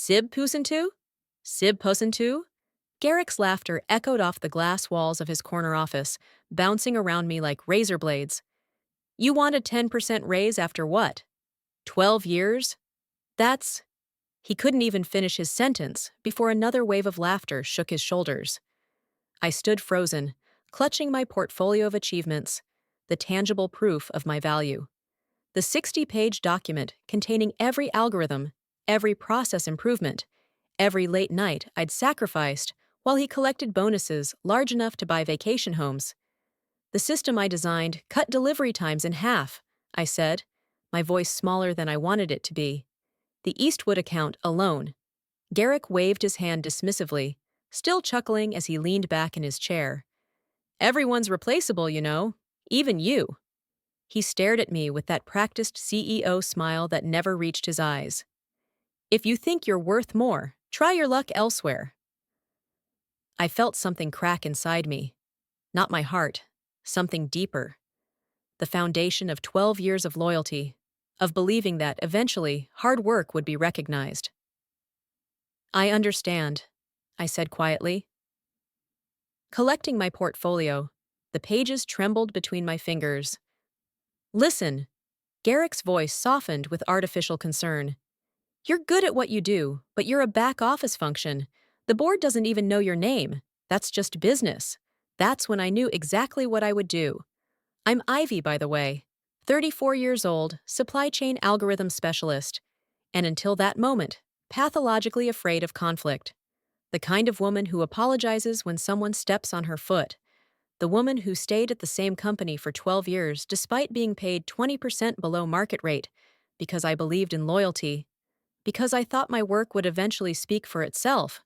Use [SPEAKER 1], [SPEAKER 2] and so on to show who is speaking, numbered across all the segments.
[SPEAKER 1] Sib Pusentu? Sib Pusentu? Garrick's laughter echoed off the glass walls of his corner office, bouncing around me like razor blades. You want a 10% raise after what? 12 years? That's... He couldn't even finish his sentence before another wave of laughter shook his shoulders. I stood frozen, clutching my portfolio of achievements, the tangible proof of my value. The 60-page document containing every algorithm, every process improvement, every late night I'd sacrificed while he collected bonuses large enough to buy vacation homes. The system I designed cut delivery times in half, I said, my voice smaller than I wanted it to be. The Eastwood account alone. Garrick waved his hand dismissively, still chuckling as he leaned back in his chair. Everyone's replaceable, you know, even you. He stared at me with that practiced CEO smile that never reached his eyes. If you think you're worth more, try your luck elsewhere. I felt something crack inside me. Not my heart, something deeper. The foundation of 12 years of loyalty, of believing that eventually hard work would be recognized. I understand, I said quietly. Collecting my portfolio, the pages trembled between my fingers. Listen, Garrick's voice softened with artificial concern. You're good at what you do, but you're a back office function. The board doesn't even know your name. That's just business. That's when I knew exactly what I would do. I'm Ivy, by the way, 34 years old, supply chain algorithm specialist, and until that moment, pathologically afraid of conflict. The kind of woman who apologizes when someone steps on her foot. The woman who stayed at the same company for 12 years despite being paid 20% below market rate because I believed in loyalty, because I thought my work would eventually speak for itself.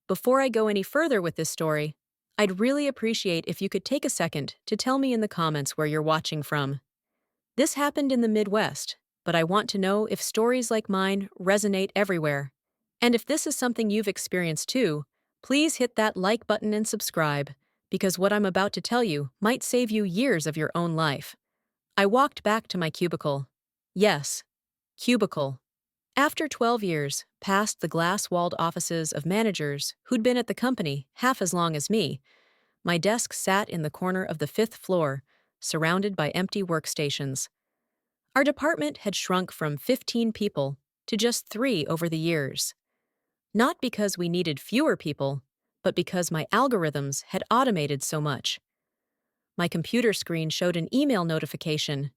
[SPEAKER 1] Before I go any further with this story, I'd really appreciate if you could take a second to tell me in the comments where you're watching from. This happened in the Midwest, but I want to know if stories like mine resonate everywhere. And if this is something you've experienced too, please hit that like button and subscribe, because what I'm about to tell you might save you years of your own life. I walked back to my cubicle. Yes, cubicle. After 12 years, past the glass-walled offices of managers who'd been at the company half as long as me, my desk sat in the corner of the 5th floor, surrounded by empty workstations. Our department had shrunk from 15 people to just 3 over the years. Not because we needed fewer people, but because my algorithms had automated so much. My computer screen showed an email notification,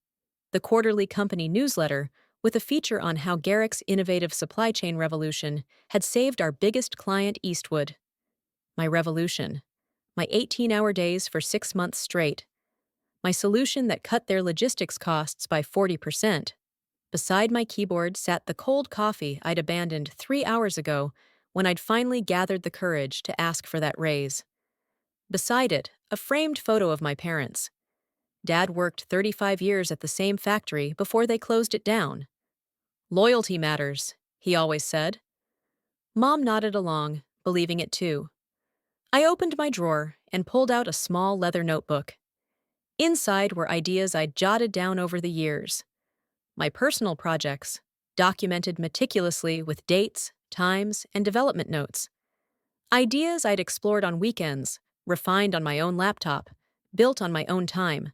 [SPEAKER 1] the quarterly company newsletter, with a feature on how Garrick's innovative supply chain revolution had saved our biggest client Eastwood. My revolution. My 18-hour days for 6 months straight. My solution that cut their logistics costs by 40%. Beside my keyboard sat the cold coffee I'd abandoned 3 hours ago when I'd finally gathered the courage to ask for that raise. Beside it, a framed photo of my parents. Dad worked 35 years at the same factory before they closed it down. Loyalty matters, he always said. Mom nodded along, believing it too. I opened my drawer and pulled out a small leather notebook. Inside were ideas I'd jotted down over the years. My personal projects, documented meticulously with dates, times, and development notes. Ideas I'd explored on weekends, refined on my own laptop, built on my own time.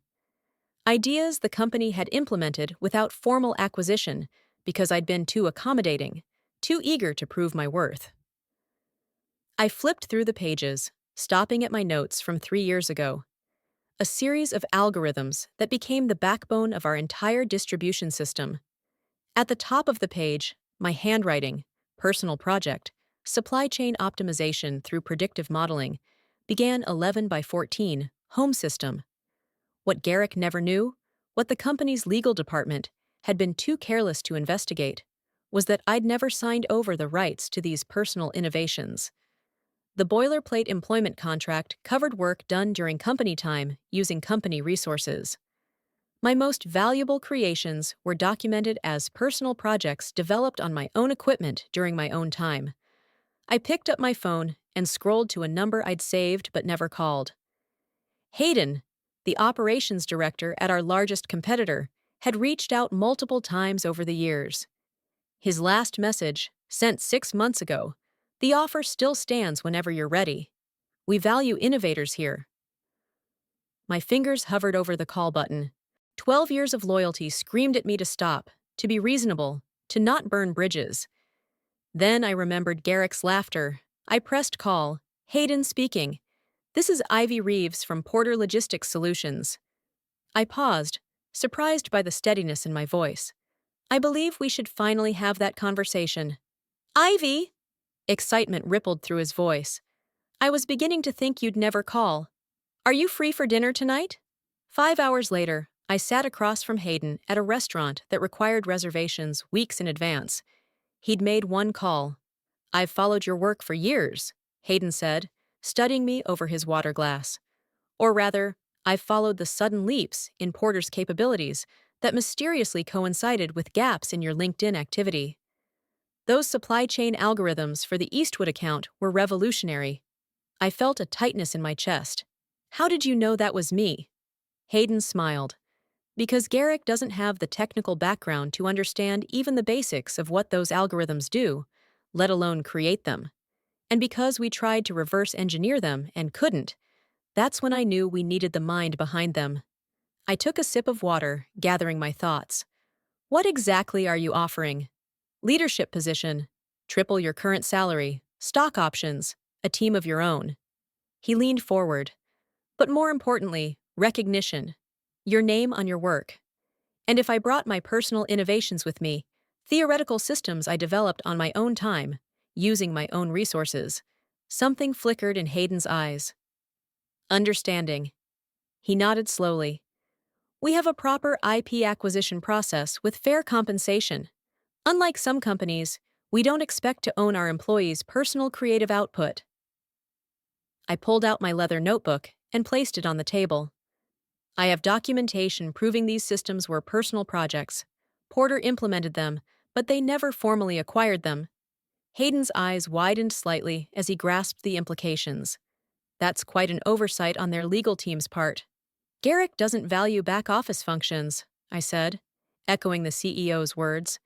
[SPEAKER 1] Ideas the company had implemented without formal acquisition because I'd been too accommodating, too eager to prove my worth. I flipped through the pages, stopping at my notes from 3 years ago. A series of algorithms that became the backbone of our entire distribution system. At the top of the page, my handwriting, personal project, supply chain optimization through predictive modeling, began 11 by 14, home system. What Garrick never knew, what the company's legal department had been too careless to investigate, was that I'd never signed over the rights to these personal innovations. The boilerplate employment contract covered work done during company time using company resources. My most valuable creations were documented as personal projects developed on my own equipment during my own time. I picked up my phone and scrolled to a number I'd saved but never called. Hayden, the operations director at our largest competitor, had reached out multiple times over the years. His last message, sent 6 months ago. The offer still stands whenever you're ready. We value innovators here. My fingers hovered over the call button. 12 years of loyalty screamed at me to stop, to be reasonable, to not burn bridges. Then I remembered Garrick's laughter. I pressed call. Hayden speaking. This is Ivy Reeves from Porter Logistics Solutions. I paused, surprised by the steadiness in my voice. I believe we should finally have that conversation. Ivy! Excitement rippled through his voice. I was beginning to think you'd never call. Are you free for dinner tonight? 5 hours later, I sat across from Hayden at a restaurant that required reservations weeks in advance. He'd made one call. I've followed your work for years, Hayden said, studying me over his water glass. Or rather, I've followed the sudden leaps in Porter's capabilities that mysteriously coincided with gaps in your LinkedIn activity. Those supply chain algorithms for the Eastwood account were revolutionary. I felt a tightness in my chest. How did you know that was me? Hayden smiled. Because Garrick doesn't have the technical background to understand even the basics of what those algorithms do, let alone create them. And because we tried to reverse engineer them and couldn't, that's when I knew we needed the mind behind them. I took a sip of water, gathering my thoughts. What exactly are you offering? Leadership position, triple your current salary, stock options, a team of your own. He leaned forward. But more importantly, recognition. Your name on your work. And if I brought my personal innovations with me, theoretical systems I developed on my own time, using my own resources, something flickered in Hayden's eyes. Understanding. He nodded slowly. We have a proper IP acquisition process with fair compensation. Unlike some companies, we don't expect to own our employees' personal creative output. I pulled out my leather notebook and placed it on the table. I have documentation proving these systems were personal projects. Porter implemented them, but they never formally acquired them. Hayden's eyes widened slightly as he grasped the implications. That's quite an oversight on their legal team's part. Garrick doesn't value back-office functions, I said, echoing the CEO's words.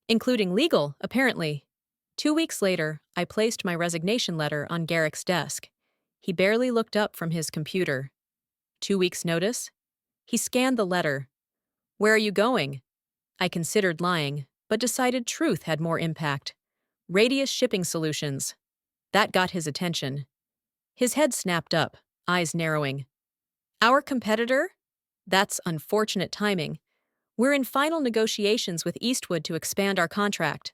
[SPEAKER 1] Including legal, apparently. 2 weeks later, I placed my resignation letter on Garrick's desk. He barely looked up from his computer. 2 weeks' notice? He scanned the letter. Where are you going? I considered lying, but decided truth had more impact. Radius Shipping Solutions. That got his attention. His head snapped up, eyes narrowing. Our competitor? That's unfortunate timing. We're in final negotiations with Eastwood to expand our contract.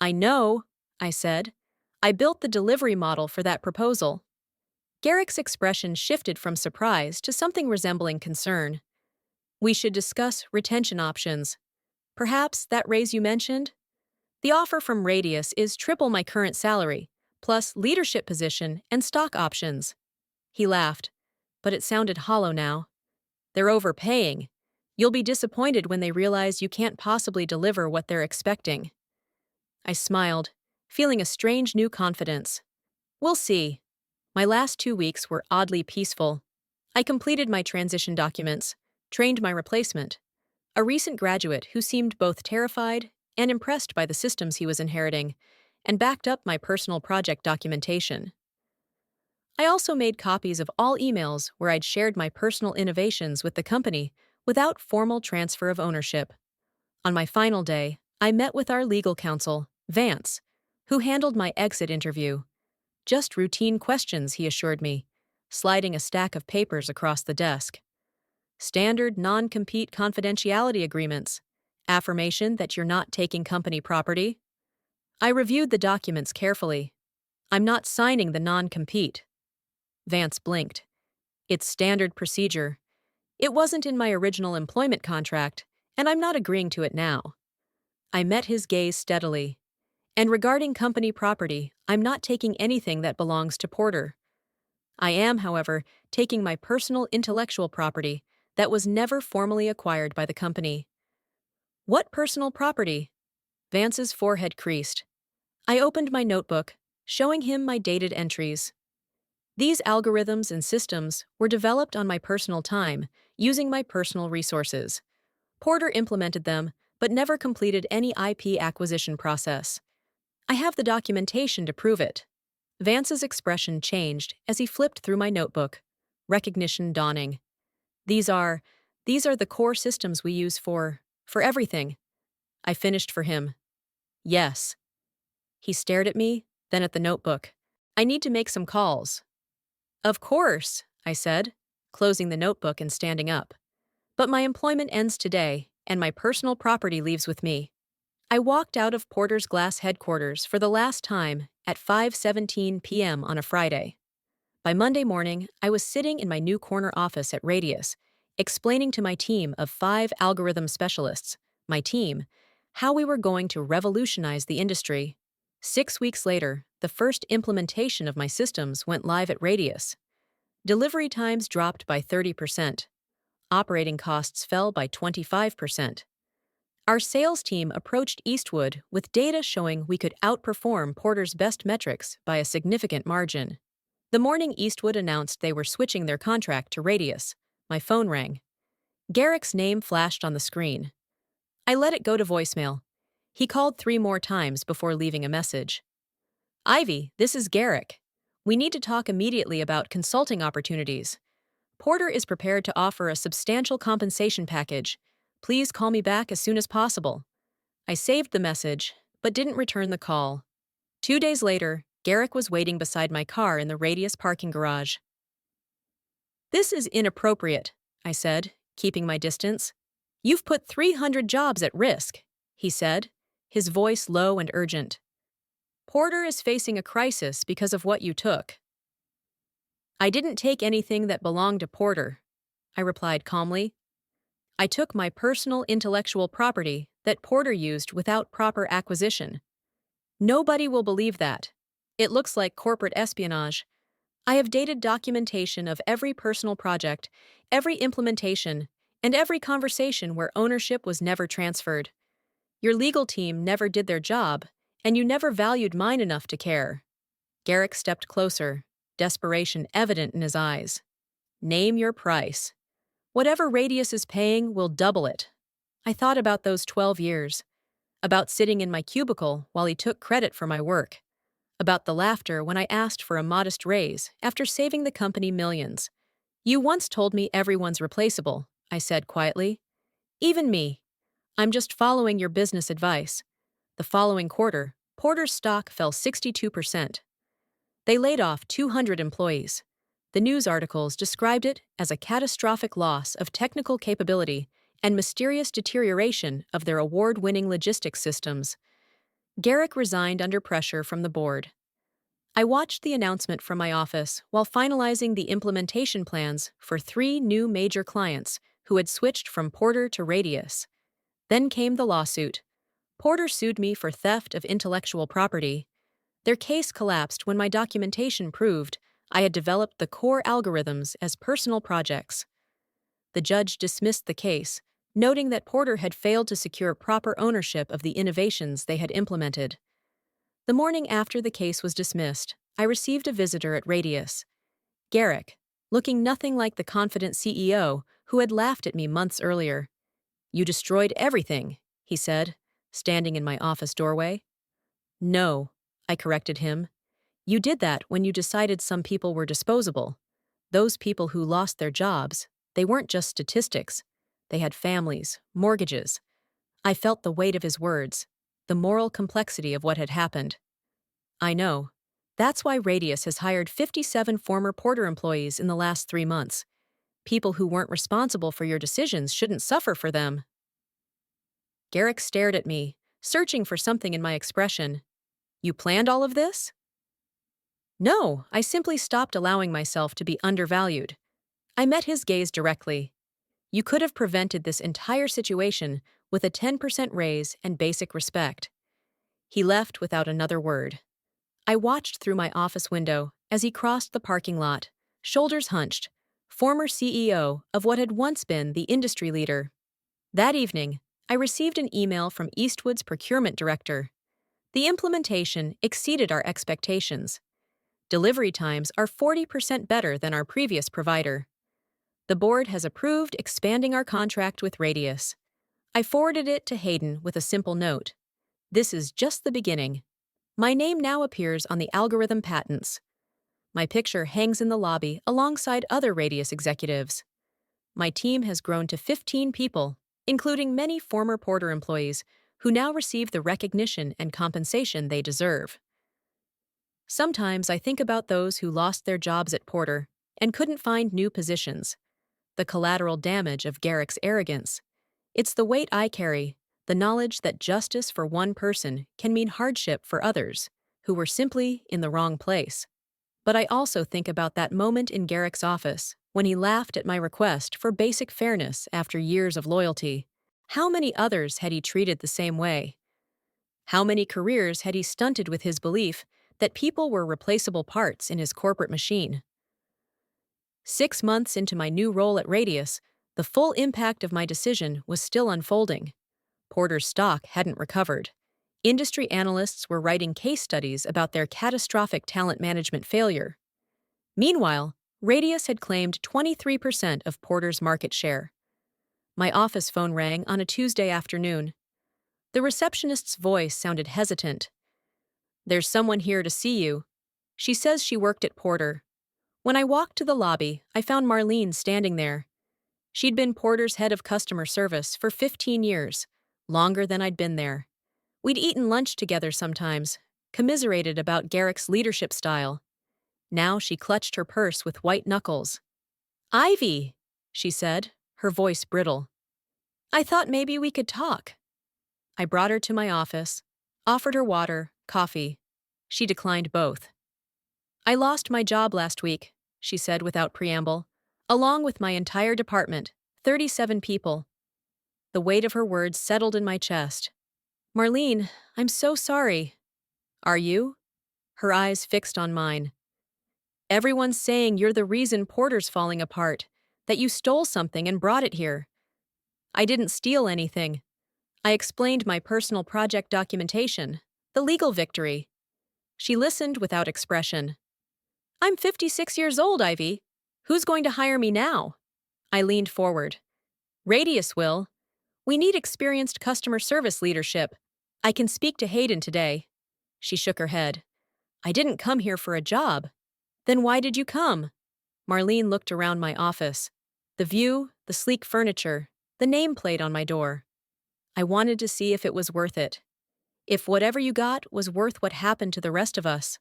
[SPEAKER 1] I know, I said. I built the delivery model for that proposal. Garrick's expression shifted from surprise to something resembling concern. We should discuss retention options. Perhaps that raise you mentioned? The offer from Radius is triple my current salary, plus leadership position and stock options. He laughed, but it sounded hollow now. They're overpaying. You'll be disappointed when they realize you can't possibly deliver what they're expecting. I smiled, feeling a strange new confidence. We'll see. My last 2 weeks were oddly peaceful. I completed my transition documents, trained my replacement, a recent graduate who seemed both terrified and impressed by the systems he was inheriting, and backed up my personal project documentation. I also made copies of all emails where I'd shared my personal innovations with the company without formal transfer of ownership. On my final day, I met with our legal counsel, Vance, who handled my exit interview. Just routine questions, he assured me, sliding a stack of papers across the desk. Standard non-compete confidentiality agreements, affirmation that you're not taking company property. I reviewed the documents carefully. I'm not signing the non-compete. Vance blinked. It's standard procedure. It wasn't in my original employment contract, and I'm not agreeing to it now. I met his gaze steadily. And regarding company property, I'm not taking anything that belongs to Porter. I am, however, taking my personal intellectual property that was never formally acquired by the company. What personal property? Vance's forehead creased. I opened my notebook, showing him my dated entries. These algorithms and systems were developed on my personal time, using my personal resources. Porter implemented them, but never completed any IP acquisition process. I have the documentation to prove it. Vance's expression changed as he flipped through my notebook, recognition dawning. These are, these are the core systems we use for everything. I finished for him. Yes. He stared at me, then at the notebook. I need to make some calls. Of course, I said, closing the notebook and standing up. But my employment ends today, and my personal property leaves with me. I walked out of Porter's Glass headquarters for the last time at 5:17 p.m. on a Friday. By Monday morning, I was sitting in my new corner office at Radius, explaining to my team of 5 algorithm specialists, my team, how we were going to revolutionize the industry. 6 weeks later, the first implementation of my systems went live at Radius. Delivery times dropped by 30%. Operating costs fell by 25%. Our sales team approached Eastwood with data showing we could outperform Porter's best metrics by a significant margin. The morning Eastwood announced they were switching their contract to Radius, my phone rang. Garrick's name flashed on the screen. I let it go to voicemail. He called 3 more times before leaving a message. Ivy, this is Garrick. We need to talk immediately about consulting opportunities. Porter is prepared to offer a substantial compensation package. Please call me back as soon as possible. I saved the message, but didn't return the call. 2 days later, Garrick was waiting beside my car in the Radius parking garage. This is inappropriate, I said, keeping my distance. You've put 300 jobs at risk, he said, his voice low and urgent. Porter is facing a crisis because of what you took. I didn't take anything that belonged to Porter, I replied calmly. I took my personal intellectual property that Porter used without proper acquisition. Nobody will believe that. It looks like corporate espionage. I have dated documentation of every personal project, every implementation, and every conversation where ownership was never transferred. Your legal team never did their job, and you never valued mine enough to care. Garrick stepped closer, desperation evident in his eyes. Name your price. Whatever Radius is paying, we'll double it. I thought about those 12 years, about sitting in my cubicle while he took credit for my work, about the laughter when I asked for a modest raise after saving the company millions. You once told me everyone's replaceable, I said quietly. Even me. I'm just following your business advice. The following quarter, Porter's stock fell 62%. They laid off 200 employees. The news articles described it as a catastrophic loss of technical capability and mysterious deterioration of their award-winning logistics systems. Garrick resigned under pressure from the board. I watched the announcement from my office while finalizing the implementation plans for 3 new major clients who had switched from Porter to Radius. Then came the lawsuit. Porter sued me for theft of intellectual property. Their case collapsed when my documentation proved I had developed the core algorithms as personal projects. The judge dismissed the case, noting that Porter had failed to secure proper ownership of the innovations they had implemented. The morning after the case was dismissed, I received a visitor at Radius. Garrick, looking nothing like the confident CEO who had laughed at me months earlier. You destroyed everything, he said, standing in my office doorway. No, I corrected him. You did that when you decided some people were disposable. Those people who lost their jobs, they weren't just statistics. They had families, mortgages. I felt the weight of his words, the moral complexity of what had happened. I know. That's why Radius has hired 57 former Porter employees in the last 3 months. People who weren't responsible for your decisions shouldn't suffer for them. Garrick stared at me, searching for something in my expression. You planned all of this? No, I simply stopped allowing myself to be undervalued. I met his gaze directly. You could have prevented this entire situation with a 10% raise and basic respect. He left without another word. I watched through my office window as he crossed the parking lot, shoulders hunched, former CEO of what had once been the industry leader. That evening, I received an email from Eastwood's procurement director. The implementation exceeded our expectations. Delivery times are 40% better than our previous provider. The board has approved expanding our contract with Radius. I forwarded it to Hayden with a simple note. This is just the beginning. My name now appears on the algorithm patents. My picture hangs in the lobby alongside other Radius executives. My team has grown to 15 people, including many former Porter employees who now receive the recognition and compensation they deserve. Sometimes I think about those who lost their jobs at Porter and couldn't find new positions. The collateral damage of Garrick's arrogance. It's the weight I carry, the knowledge that justice for one person can mean hardship for others, who were simply in the wrong place. But I also think about that moment in Garrick's office, when he laughed at my request for basic fairness after years of loyalty. How many others had he treated the same way? How many careers had he stunted with his belief that people were replaceable parts in his corporate machine? 6 months into my new role at Radius, the full impact of my decision was still unfolding. Porter's stock hadn't recovered. Industry analysts were writing case studies about their catastrophic talent management failure. Meanwhile, Radius had claimed 23% of Porter's market share. My office phone rang on a Tuesday afternoon. The receptionist's voice sounded hesitant. "There's someone here to see you. She says she worked at Porter." When I walked to the lobby, I found Marlene standing there. She'd been Porter's head of customer service for 15 years, longer than I'd been there. We'd eaten lunch together sometimes, commiserated about Garrick's leadership style. Now she clutched her purse with white knuckles. "Ivy," she said, her voice brittle. "I thought maybe we could talk." I brought her to my office, offered her water, coffee. She declined both. "I lost my job last week," she said without preamble, "along with my entire department, 37 people." The weight of her words settled in my chest. "Marlene, I'm so sorry." "Are you?" Her eyes fixed on mine. "Everyone's saying you're the reason Porter's falling apart, that you stole something and brought it here." "I didn't steal anything." I explained my personal project documentation, the legal victory. She listened without expression. "I'm 56 years old, Ivy. Who's going to hire me now?" I leaned forward. "Radius will. We need experienced customer service leadership. I can speak to Hayden today." She shook her head. "I didn't come here for a job." "Then why did you come?" Marlene looked around my office. The view, the sleek furniture, the nameplate on my door. "I wanted to see if it was worth it. If whatever you got was worth what happened to the rest of us."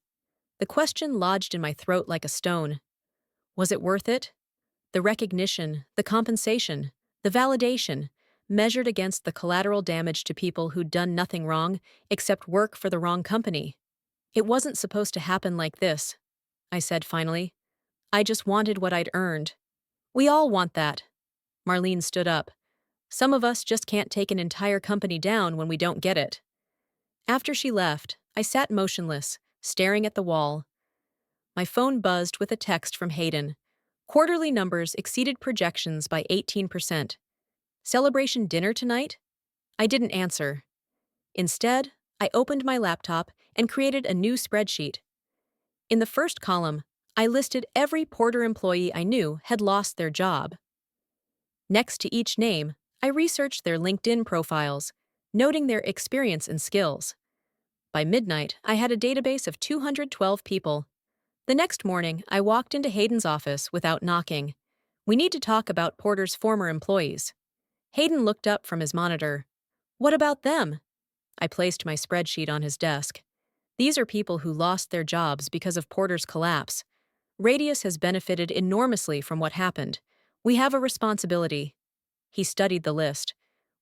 [SPEAKER 1] The question lodged in my throat like a stone. Was it worth it? The recognition, the compensation, the validation, measured against the collateral damage to people who'd done nothing wrong except work for the wrong company. "It wasn't supposed to happen like this," I said finally. "I just wanted what I'd earned." "We all want that." Marlene stood up. "Some of us just can't take an entire company down when we don't get it." After she left, I sat motionless, staring at the wall. My phone buzzed with a text from Hayden. Quarterly numbers exceeded projections by 18%. "Celebration dinner tonight?" I didn't answer. Instead, I opened my laptop and created a new spreadsheet. In the first column, I listed every Porter employee I knew had lost their job. Next to each name, I researched their LinkedIn profiles, noting their experience and skills. By midnight, I had a database of 212 people. The next morning, I walked into Hayden's office without knocking. "We need to talk about Porter's former employees." Hayden looked up from his monitor. "What about them?" I placed my spreadsheet on his desk. "These are people who lost their jobs because of Porter's collapse. Radius has benefited enormously from what happened. We have a responsibility." He studied the list.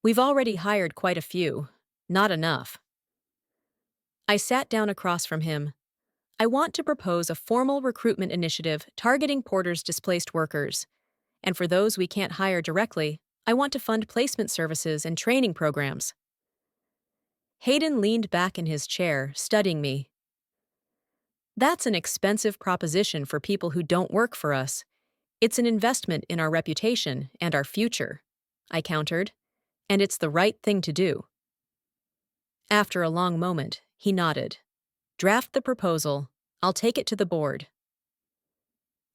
[SPEAKER 1] "We've already hired quite a few. Not enough." I sat down across from him. "I want to propose a formal recruitment initiative targeting Porter's displaced workers. And for those we can't hire directly, I want to fund placement services and training programs." Hayden leaned back in his chair, studying me. "That's an expensive proposition for people who don't work for us. It's an investment in our reputation and our future," I countered. "And it's the right thing to do." After a long moment, he nodded. "Draft the proposal. I'll take it to the board."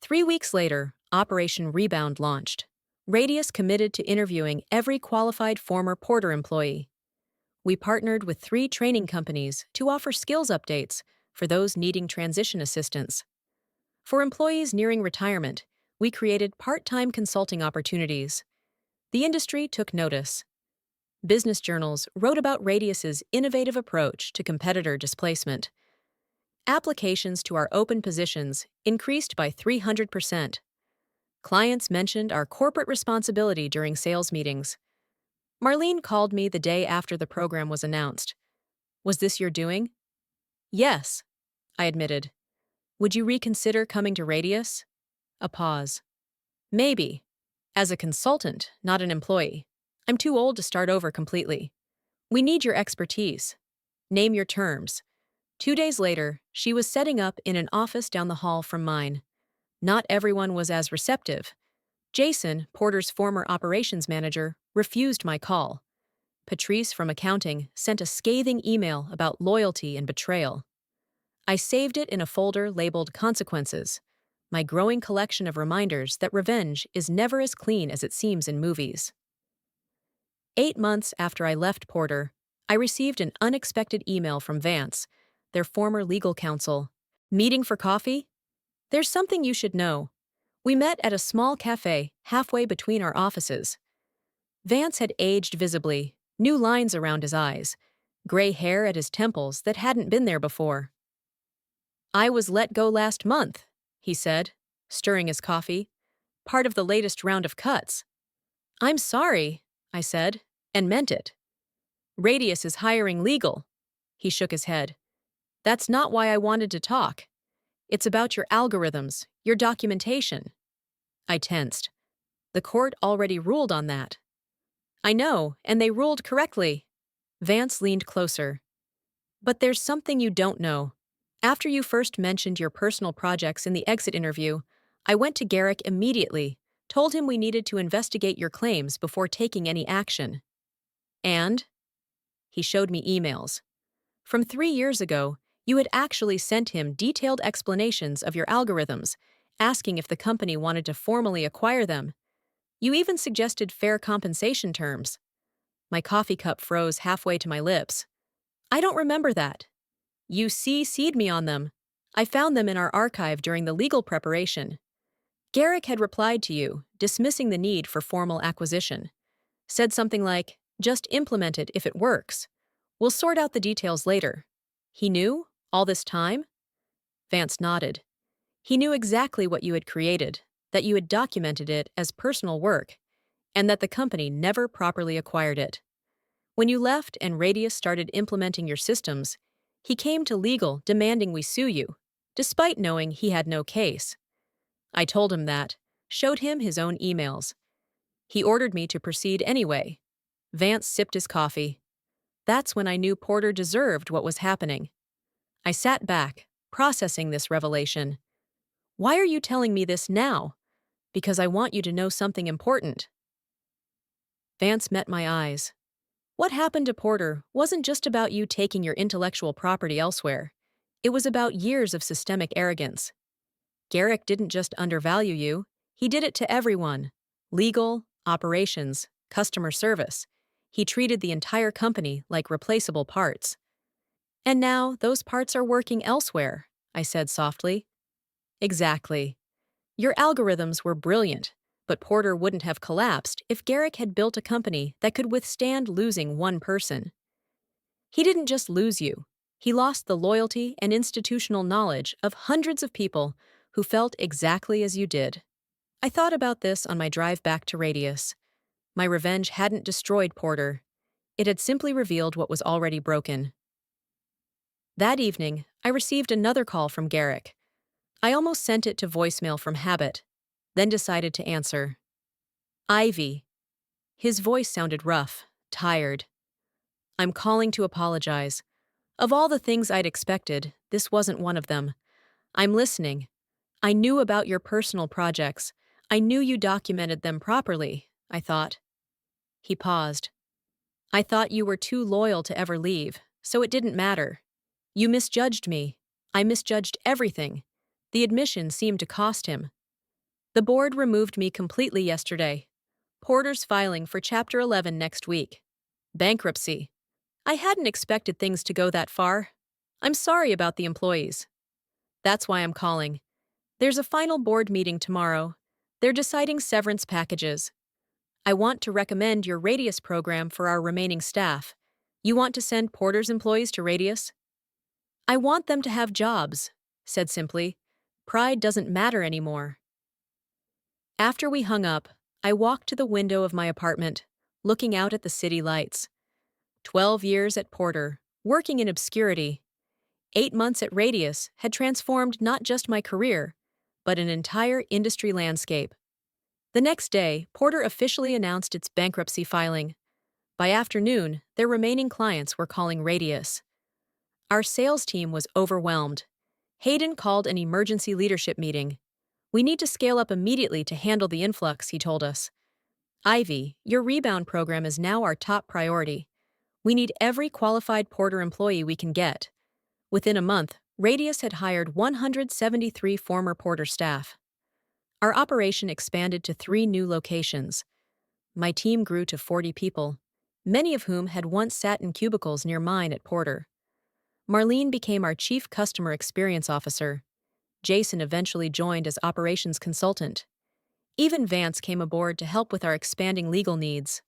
[SPEAKER 1] 3 weeks later, Operation Rebound launched. Radius committed to interviewing every qualified former Porter employee. We partnered with 3 training companies to offer skills updates for those needing transition assistance. For employees nearing retirement, we created part-time consulting opportunities. The industry took notice. Business journals wrote about Radius's innovative approach to competitor displacement. Applications to our open positions increased by 300%. Clients mentioned our corporate responsibility during sales meetings. Marlene called me the day after the program was announced. "Was this your doing?" "Yes," I admitted. "Would you reconsider coming to Radius?" A pause. "Maybe. As a consultant, not an employee. I'm too old to start over completely. We need your expertise. Name your terms." 2 days later, she was setting up in an office down the hall from mine. Not everyone was as receptive. Jason, Porter's former operations manager, refused my call. Patrice from accounting sent a scathing email about loyalty and betrayal. I saved it in a folder labeled Consequences, my growing collection of reminders that revenge is never as clean as it seems in movies. 8 months after I left Porter, I received an unexpected email from Vance, their former legal counsel. "Meeting for coffee? There's something you should know." We met at a small cafe halfway between our offices. Vance had aged visibly, new lines around his eyes, gray hair at his temples that hadn't been there before. "I was let go last month," he said, stirring his coffee. "Part of the latest round of cuts." "I'm sorry," I said, and meant it. "Radius is hiring legal." He shook his head. "That's not why I wanted to talk. It's about your algorithms, your documentation." I tensed. The court already ruled on that. "I know, and they ruled correctly." Vance leaned closer. "But there's something you don't know. After you first mentioned your personal projects in the exit interview, I went to Garrick immediately, told him we needed to investigate your claims before taking any action." "And?" He showed me emails. "From 3 years ago, you had actually sent him detailed explanations of your algorithms, asking if the company wanted to formally acquire them. You even suggested fair compensation terms." My coffee cup froze halfway to my lips. "I don't remember that." "You CC'd me on them. I found them in our archive during the legal preparation. Garrick had replied to you, dismissing the need for formal acquisition. Said something like, 'Just implement it if it works. We'll sort out the details later.' He knew? All this time?" Vance nodded. "He knew exactly what you had created, that you had documented it as personal work, and that the company never properly acquired it. When you left and Radius started implementing your systems, he came to legal demanding we sue you, despite knowing he had no case. I told him that, showed him his own emails. He ordered me to proceed anyway." Vance sipped his coffee. "That's when I knew Porter deserved what was happening." I sat back, processing this revelation. "Why are you telling me this now?" "Because I want you to know something important." Vance met my eyes. "What happened to Porter wasn't just about you taking your intellectual property elsewhere. It was about years of systemic arrogance. Garrick didn't just undervalue you, he did it to everyone. Legal, operations, customer service. He treated the entire company like replaceable parts. And now those parts are working elsewhere," I said softly. "Exactly. Your algorithms were brilliant, but Porter wouldn't have collapsed if Garrick had built a company that could withstand losing one person. He didn't just lose you. He lost the loyalty and institutional knowledge of hundreds of people who felt exactly as you did." I thought about this on my drive back to Radius. My revenge hadn't destroyed Porter. It had simply revealed what was already broken. That evening, I received another call from Garrick. I almost sent it to voicemail from habit, then decided to answer. "Ivy." His voice sounded rough, tired. "I'm calling to apologize. Of all the things I'd expected, this wasn't one of them. I'm listening. I knew about your personal projects. I knew you documented them properly, I thought." He paused. "I thought you were too loyal to ever leave, so it didn't matter. You misjudged me. I misjudged everything." The admission seemed to cost him. "The board removed me completely yesterday. Porter's filing for Chapter 11 next week. Bankruptcy. I hadn't expected things to go that far. I'm sorry about the employees. That's why I'm calling. There's a final board meeting tomorrow. They're deciding severance packages. I want to recommend your Radius program for our remaining staff. You want to send Porter's employees to Radius? I want them to have jobs, said simply. Pride doesn't matter anymore. After we hung up, I walked to the window of my apartment, looking out at the city lights. 12 years at Porter, working in obscurity. 8 months at Radius had transformed not just my career, but an entire industry landscape. The next day, Porter officially announced its bankruptcy filing. By afternoon, their remaining clients were calling Radius. Our sales team was overwhelmed. Hayden called an emergency leadership meeting. We need to scale up immediately to handle the influx, he told us. Ivy, your rebound program is now our top priority. We need every qualified Porter employee we can get. Within a month, Radius had hired 173 former Porter staff. Our operation expanded to 3 new locations. My team grew to 40 people, many of whom had once sat in cubicles near mine at Porter. Marlene became our chief customer experience officer. Jason eventually joined as operations consultant. Even Vance came aboard to help with our expanding legal needs.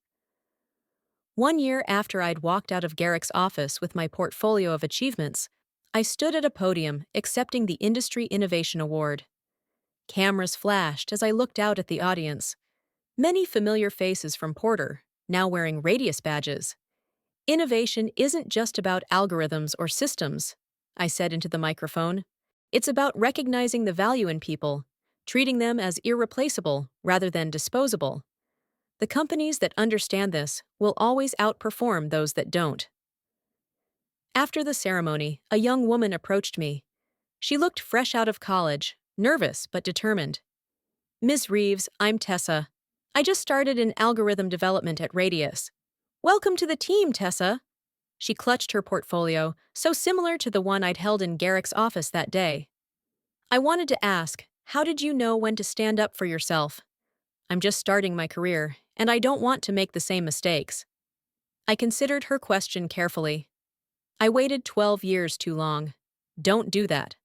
[SPEAKER 1] 1 year after I'd walked out of Garrick's office with my portfolio of achievements, I stood at a podium accepting the Industry Innovation Award. Cameras flashed as I looked out at the audience. Many familiar faces from Porter, now wearing Radius badges. Innovation isn't just about algorithms or systems, I said into the microphone. It's about recognizing the value in people, treating them as irreplaceable rather than disposable. The companies that understand this will always outperform those that don't. After the ceremony, a young woman approached me. She looked fresh out of college, nervous but determined. Ms. Reeves, I'm Tessa. I just started in algorithm development at Radius. Welcome to the team, Tessa. She clutched her portfolio, so similar to the one I'd held in Garrick's office that day. I wanted to ask, how did you know when to stand up for yourself? I'm just starting my career, and I don't want to make the same mistakes. I considered her question carefully. I waited 12 years too long. Don't do that.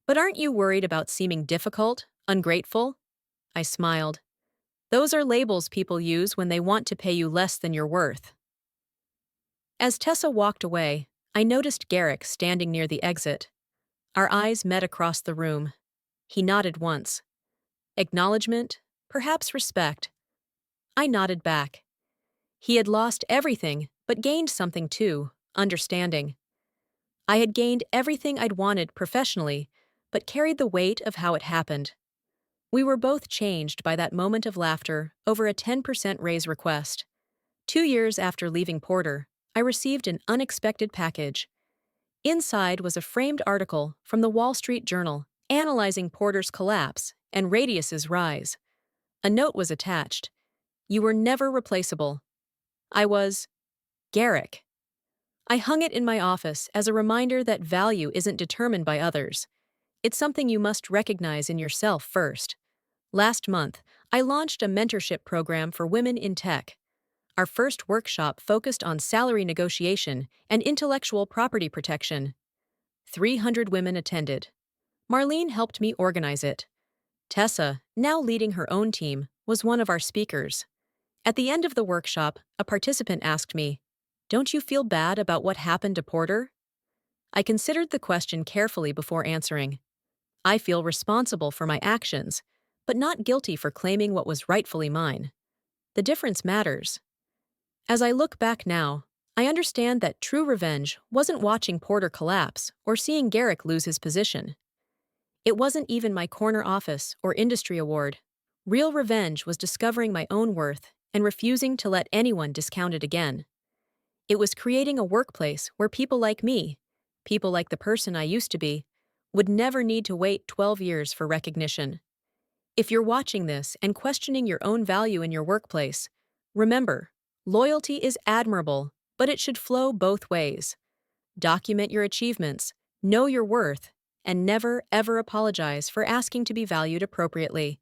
[SPEAKER 1] But aren't you worried about seeming difficult, ungrateful? I smiled. Those are labels people use when they want to pay you less than you're worth. As Tessa walked away, I noticed Garrick standing near the exit. Our eyes met across the room. He nodded once. Acknowledgement, perhaps respect. I nodded back. He had lost everything, but gained something too, understanding. I had gained everything I'd wanted professionally, but carried the weight of how it happened. We were both changed by that moment of laughter over a 10% raise request. 2 years after leaving Porter, I received an unexpected package. Inside was a framed article from the Wall Street Journal analyzing Porter's collapse and Radius's rise. A note was attached. You were never replaceable. I was Garrick. I hung it in my office as a reminder that value isn't determined by others. It's something you must recognize in yourself first. Last month, I launched a mentorship program for women in tech. Our first workshop focused on salary negotiation and intellectual property protection. 300 women attended. Marlene helped me organize it. Tessa, now leading her own team, was one of our speakers. At the end of the workshop, a participant asked me, "Don't you feel bad about what happened to Porter?" I considered the question carefully before answering. I feel responsible for my actions, but not guilty for claiming what was rightfully mine. The difference matters. As I look back now, I understand that true revenge wasn't watching Porter collapse or seeing Garrick lose his position. It wasn't even my corner office or industry award. Real revenge was discovering my own worth and refusing to let anyone discount it again. It was creating a workplace where people like me, people like the person I used to be, would never need to wait 12 years for recognition. If you're watching this and questioning your own value in your workplace, remember, loyalty is admirable, but it should flow both ways. Document your achievements, know your worth, and never, ever apologize for asking to be valued appropriately.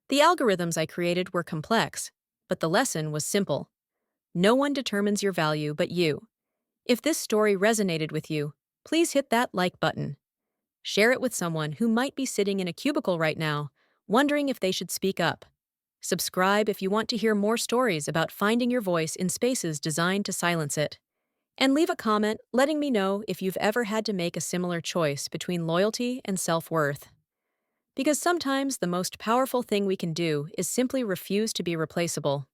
[SPEAKER 1] The algorithms I created were complex, But the lesson was simple. No one determines your value but you. If this story resonated with you, please hit that like button. Share it with someone who might be sitting in a cubicle right now, wondering if they should speak up. Subscribe if you want to hear more stories about finding your voice in spaces designed to silence it. And leave a comment letting me know if you've ever had to make a similar choice between loyalty and self-worth. Because sometimes the most powerful thing we can do is simply refuse to be replaceable.